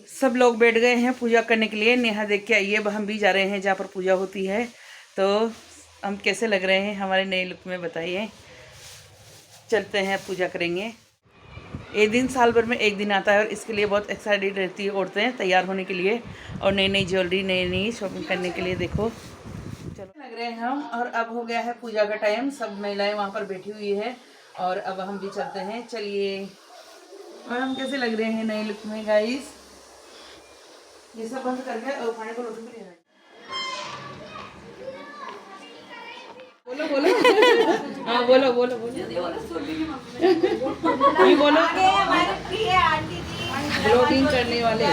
सब लोग बैठ गए हैं पूजा करने के लिए। नेहा देख के आई है, अब हम भी जा रहे हैं जहाँ पर पूजा होती है। तो हम कैसे लग रहे हैं हमारे नए लुक में बताइए। चलते हैं, पूजा करेंगे। ये दिन साल भर में एक दिन आता है और इसके लिए बहुत एक्साइटेड रहती है औरतें तैयार होने के लिए और नई नई ज्वेलरी, नई नई शॉपिंग करने के लिए। देखो चलो लग रहे हैं हम। और अब हो गया है पूजा का टाइम। सब महिलाएं वहाँ पर बैठी हुई है और अब हम भी चलते हैं। चलिए। और हम कैसे लग रहे हैं नए लुक में गाइस। ये सब बंद करके और खाने को रोटी भी लेना है। बोलो बोलो। हाँ बोलो बोलो बोलो। ये बोलो। ब्लॉगिंग करने वाले।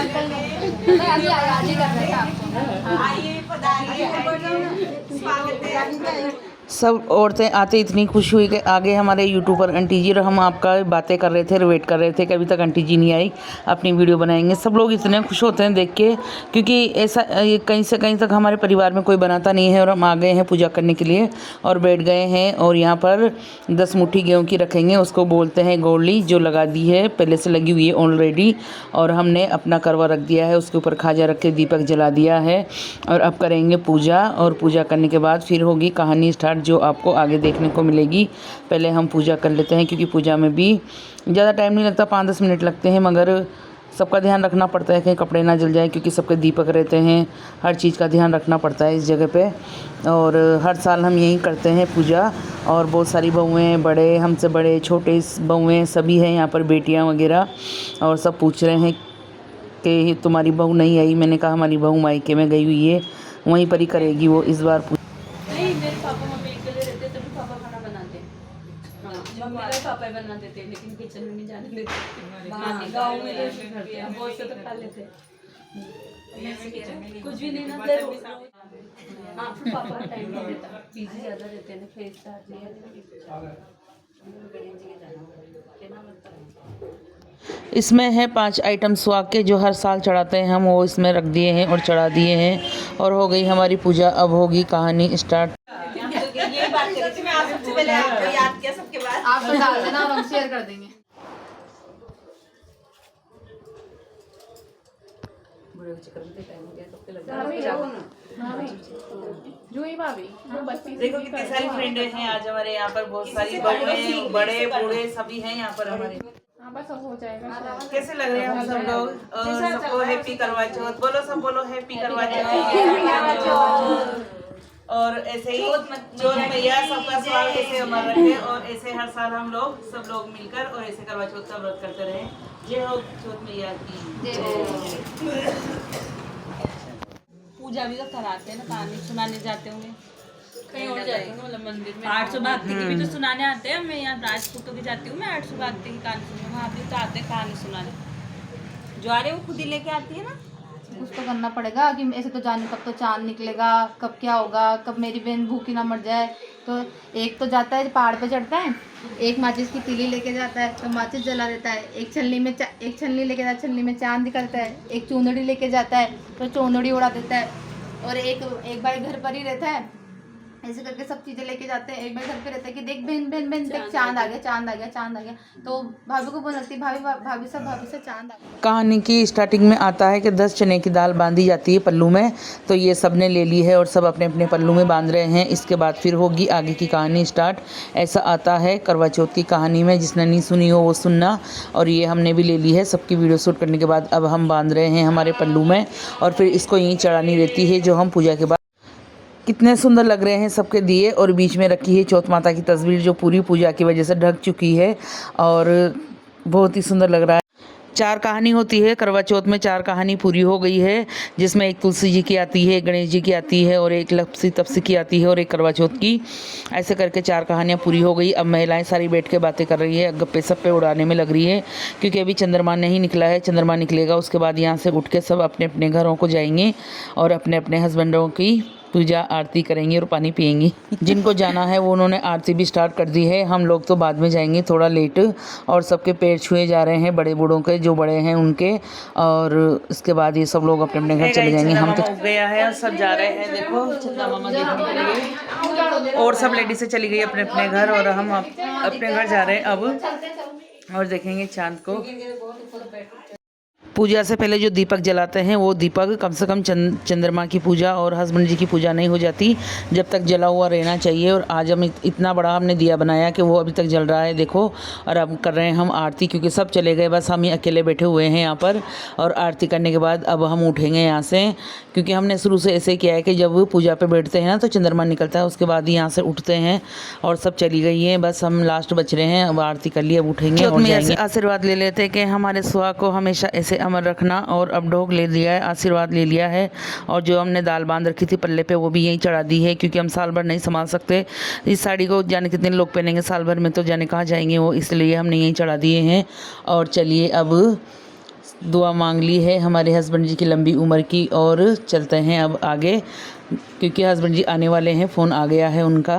सब औरतें आते इतनी खुश हुई कि आगे हमारे यूट्यूबर आंटी जी और हम आपका बातें कर रहे थे, वेट कर रहे थे कि अभी तक आंटी जी नहीं आई, अपनी वीडियो बनाएंगे। सब लोग इतने खुश होते हैं देख के, क्योंकि ऐसा कहीं से कहीं तक हमारे परिवार में कोई बनाता नहीं है और हम आ गए हैं पूजा करने के लिए और बैठ गए हैं। और यहाँ पर 10 मुट्ठी गेहूँ की रखेंगे, उसको बोलते हैं गोली, जो लगा दी है, पहले से लगी हुई है ऑलरेडी। और हमने अपना करवा रख दिया है, उसके ऊपर खाजा रख के दीपक जला दिया है। और अब करेंगे पूजा, और पूजा करने के बाद फिर होगी कहानी स्टार्ट, जो आपको आगे देखने को मिलेगी। पहले हम पूजा कर लेते हैं, क्योंकि पूजा में भी ज़्यादा टाइम नहीं लगता, 5-10 मिनट लगते हैं, मगर सबका ध्यान रखना पड़ता है कि कपड़े ना जल जाए, क्योंकि सबके दीपक रहते हैं। हर चीज़ का ध्यान रखना पड़ता है इस जगह पे। और हर साल हम यहीं करते हैं पूजा। और बहुत सारी बहुएँ, बड़े, हमसे बड़े, छोटे बहुएँ सभी हैं यहाँ पर, बेटियाँ वगैरह। और सब पूछ रहे हैं कि तुम्हारी बहू नहीं आई। मैंने कहा हमारी बहू मायके में गई हुई है, वहीं पर ही करेगी वो इस बार। नहीं, मेरे पापा मम्मी अकेले रहते तभी पापा खाना बनाते हैं। मेरे पापा बना देते, लेकिन किचन में नहीं जाने देते। गाँव में बहुत से तो खा लेते, कुछ भी नहीं ना दे। हाँ, फिर पापा टाइम नहीं देता, बिजी ज़्यादा रहते हैं ना, फेस चार्ज नहीं। इसमें है 5 आइटम स्वाग के, जो हर साल चढ़ाते हैं हम, वो इसमें रख दिए हैं और चढ़ा दिए हैं। और हो गई हमारी पूजा। अब होगी कहानी स्टार्ट। ये बात करी थी मैं, आज सबसे पहले आपको याद किया, सबके बाद आप बता देना और हम शेयर कर देंगे। देखो कितनी सारी फ्रेंडें हैं आज हमारे यहाँ पर, बहुत सारी बड़े बड़े बूढ़े सभी हैं यहाँ पर हमारे। बस अब हो जाएगा। कैसे लग रहे हैं हम सब लोग? और सबको हैप्पी करवा चौथ बोलो, सब बोलो हैप्पी करवा चौथ। और ऐसे ही चौथ मैया सबका स्वागत ऐसे हमारा रखे, और ऐसे हर साल हम लोग सब लोग मिलकर और ऐसे करवा चौथ का व्रत करते रहे। जय हो चौथ मैया की। पूजा भी तो कराते हैं ना, कहानी सुनाने जाते होंगे कहीं और जाते हैं, मतलब मंदिर में 800 भक्ति की भी तो सुनाने आते हैं। मैं यहाँ राजपूतों की जाती हूँ, मैं 800 भक्ति की कहानी सुनूँ, वहाँ भी तो आते हैं कहानी सुनाने। जो आ रहे वो खुद ही लेके आती है ना। कुछ तो करना पड़ेगा कि ऐसे तो जाने कब तो चांद निकलेगा, कब क्या होगा, कब मेरी बहन भूखी ना मर जाए। तो एक तो जाता है पहाड़ पे चढ़ता है, एक माचिस की तीली लेके जाता है तो माचिस जला देता है, एक छलनी लेके जाता है, छलनी में चांद निकलता है, एक चूंदड़ी लेके जाता है तो चूंदड़ी उड़ा देता है, और एक भाई घर पर ही रहता है, ऐसे करके सब चीजें लेके जाते हैं। एक भाई घर पे रहता है कि देख बहन बहन बहन देख चांद आ गया, चांद आ गया, चांद आ गया। तो भाभी को बोलती भाभी भाभी से चांद आ गया। कहानी की स्टार्टिंग में आता है कि 10 चने की दाल बांधी जाती है पल्लू में, तो ये सब ने ले ली है और सब अपने अपने पल्लू में बांध रहे हैं। इसके बाद फिर होगी आगे की कहानी स्टार्ट। ऐसा आता है करवा चौथ की कहानी में, जिसने नहीं सुनी हो वो सुनना। और ये हमने भी ले ली है, सबकी वीडियो शूट करने के बाद अब हम बांध रहे हैं हमारे पल्लू में, और फिर इसको यहीं चढ़ानी रहती है, जो हम पूजा के बाद। कितने सुंदर लग रहे हैं सबके दिए, और बीच में रखी है चौथ माता की तस्वीर, जो पूरी पूजा की वजह से ढक चुकी है और बहुत ही सुंदर लग रहा है। 4 कहानी होती है करवा चौथ में, 4 कहानी पूरी हो गई है, जिसमें एक तुलसी जी की आती है, गणेश जी की आती है, और एक लपसी तपसी की आती है, और एक करवा चौथ की। ऐसे करके 4 कहानियाँ पूरी हो गई। अब महिलाएं सारी बैठ के बातें कर रही है, गप्पे सप्पे उड़ाने में लग रही है, क्योंकि अभी चंद्रमा नहीं निकला है। चंद्रमा निकलेगा उसके बाद यहाँ से उठ के सब अपने अपने घरों को जाएंगे और अपने अपने हस्बैंडों की पूजा आरती करेंगी और पानी पियेंगी। जिनको जाना है वो उन्होंने आरती भी स्टार्ट कर दी है। हम लोग तो बाद में जाएंगे थोड़ा लेट, और सबके पैर छुए जा रहे हैं, बड़े बूढ़ों के, जो बड़े हैं उनके। और इसके बाद ये सब लोग अपने अपने घर चले जाएंगे। हम तो हो गया है और सब जा रहे हैं, देखो चंदा मामा देखने के लिए, और सब लेडीज से चली गई अपने अपने घर, और हम अपने घर जा रहे हैं अब, और देखेंगे चांद को। पूजा से पहले जो दीपक जलाते हैं वो दीपक कम से कम चंद्रमा की पूजा और हस्बैंड जी की पूजा नहीं हो जाती, जब तक जला हुआ रहना चाहिए। और आज हम इतना बड़ा हमने दिया बनाया कि वो अभी तक जल रहा है, देखो। और अब कर रहे हैं हम आरती, क्योंकि सब चले गए, बस हम ही अकेले बैठे हुए हैं यहाँ पर। और आरती करने के बाद अब हम उठेंगे यहाँ से, क्योंकि हमने शुरू से ऐसे किया है कि जब पूजा पे बैठते हैं ना तो चंद्रमा निकलता है, उसके बाद ही यहाँ से उठते हैं। और सब चली गई हैं, बस हम लास्ट बच रहे हैं। अब आरती कर लिए, अब उठेंगे और जाएंगे। आशीर्वाद ले लेते हैं कि हमारे सुहाग को हमेशा ऐसे अमर रखना। और अब ढोक ले लिया है, आशीर्वाद ले लिया है। और जो हमने दाल बांध रखी थी पल्ले पे वो भी यहीं चढ़ा दी है, क्योंकि हम साल भर नहीं संभाल सकते इस साड़ी को। जाने कितने लोग पहनेंगे साल भर में, तो जाने कहाँ जाएंगे वो, इसलिए हमने यहीं चढ़ा दिए हैं। और चलिए अब दुआ मांग ली है हमारे हस्बैंड जी की लंबी उम्र की, और चलते हैं अब आगे, क्योंकि हस्बैंड जी आने वाले हैं, फ़ोन आ गया है उनका।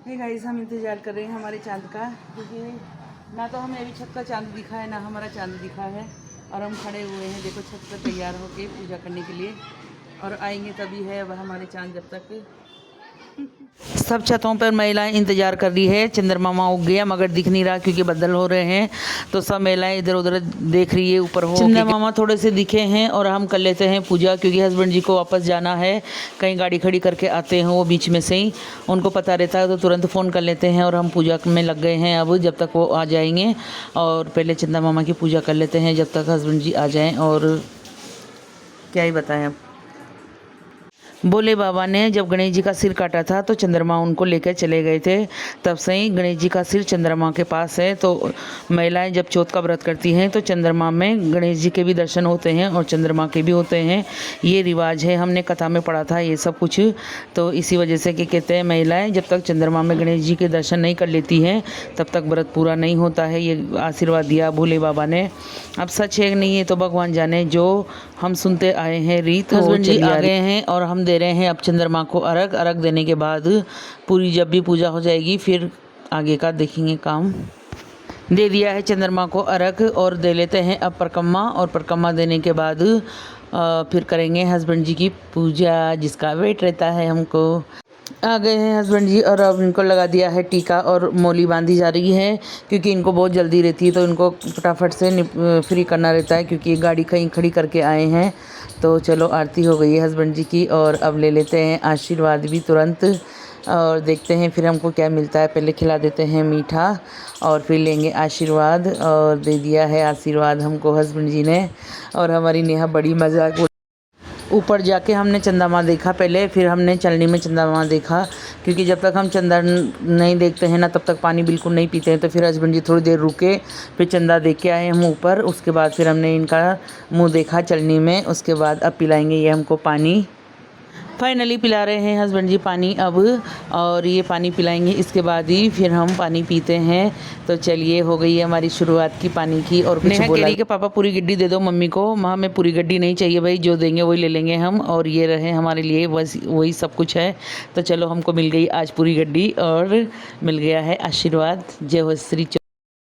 गाइस, हम इंतज़ार कर रहे हैं हमारे चांद का, क्योंकि ना तो हमें अभी छत का चांद दिखा है, ना हमारा चांद दिखा है। और हम खड़े हुए हैं, देखो, छत पर तैयार होके पूजा करने के लिए। और आएंगे तभी है अब हमारे चांद, जब तक सब छतों पर महिलाएं इंतजार कर रही है। चंद्रमा उग गया मगर दिख नहीं रहा, क्योंकि बदल हो रहे हैं, तो सब महिलाएं इधर उधर देख रही है ऊपर हो। चंद्रमा थोड़े से दिखे हैं और हम कर लेते हैं पूजा, क्योंकि हस्बैंड जी को वापस जाना है, कहीं गाड़ी खड़ी करके आते हैं वो बीच में से ही, उनको पता रहता है, तो तुरंत फ़ोन कर लेते हैं। और हम पूजा में लग गए हैं अब, जब तक वो आ जाएंगे। और पहले चंद्रमा की पूजा कर लेते हैं जब तक हस्बैंड जी आ जाएँ। और क्या ही बताएं अब। भोले बाबा ने जब गणेश जी का सिर काटा था तो चंद्रमा उनको लेकर चले गए थे, तब से ही गणेश जी का सिर चंद्रमा के पास है। तो महिलाएं जब चौथ का व्रत करती हैं तो चंद्रमा में गणेश जी के भी दर्शन होते हैं और चंद्रमा के भी होते हैं, ये रिवाज है। हमने कथा में पढ़ा था ये सब कुछ। तो इसी वजह से कि कहते हैं महिलाएँ जब तक चंद्रमा में गणेश जी के दर्शन नहीं कर लेती हैं तब तक व्रत पूरा नहीं होता है। ये आशीर्वाद दिया भोले बाबा ने। अब सच है नहीं है तो भगवान जाने, जो हम सुनते आए हैं रीत। हस्बैंड जी आ गए हैं और हम दे रहे हैं अब चंद्रमा को अर्घ। अर्घ देने के बाद पूरी जब भी पूजा हो जाएगी फिर आगे का देखेंगे काम। दे दिया है चंद्रमा को अर्घ और दे लेते हैं अब परिक्रमा। और परिक्रमा देने के बाद फिर करेंगे हस्बैंड जी की पूजा, जिसका वेट रहता है हमको। आ गए हैं हस्बैंड जी और अब इनको लगा दिया है टीका और मोली बांधी जा रही है, क्योंकि इनको बहुत जल्दी रहती है, तो इनको फटाफट से फ्री करना रहता है, क्योंकि गाड़ी कहीं खड़ी करके आए हैं। तो चलो आरती हो गई है हस्बैंड जी की, और अब ले लेते हैं आशीर्वाद भी तुरंत। और देखते हैं फिर हमको क्या मिलता है। पहले खिला देते हैं मीठा और फिर लेंगे आशीर्वाद। और दे दिया है आशीर्वाद हमको हस्बैंड जी ने। और हमारी नेहा बड़ी मजाक, ऊपर जाके हमने चंद्रमा देखा पहले, फिर हमने चलनी में चंद्रमा देखा, क्योंकि जब तक हम चंदा नहीं देखते हैं ना तब तक पानी बिल्कुल नहीं पीते हैं। तो फिर हस्बैंड जी थोड़ी देर रुके, फिर चंदा देख के आए हम ऊपर। उसके बाद फिर हमने इनका मुंह देखा चलनी में। उसके बाद अब पिलाएंगे ये हमको पानी। फाइनली पिला रहे हैं हस्बैंड जी पानी अब, और ये पानी पिलाएंगे, इसके बाद ही फिर हम पानी पीते हैं। तो चलिए हो गई है हमारी शुरुआत की पानी की। और कुछ बोला कि पापा पूरी गड्डी दे दो मम्मी को। माँ हमें पूरी गड्डी नहीं चाहिए भाई, जो देंगे वही ले लेंगे हम। और ये रहे हमारे लिए, बस वही सब कुछ है। तो चलो हमको मिल गई आज पूरी गड्डी और मिल गया है आशीर्वाद। जय हो श्री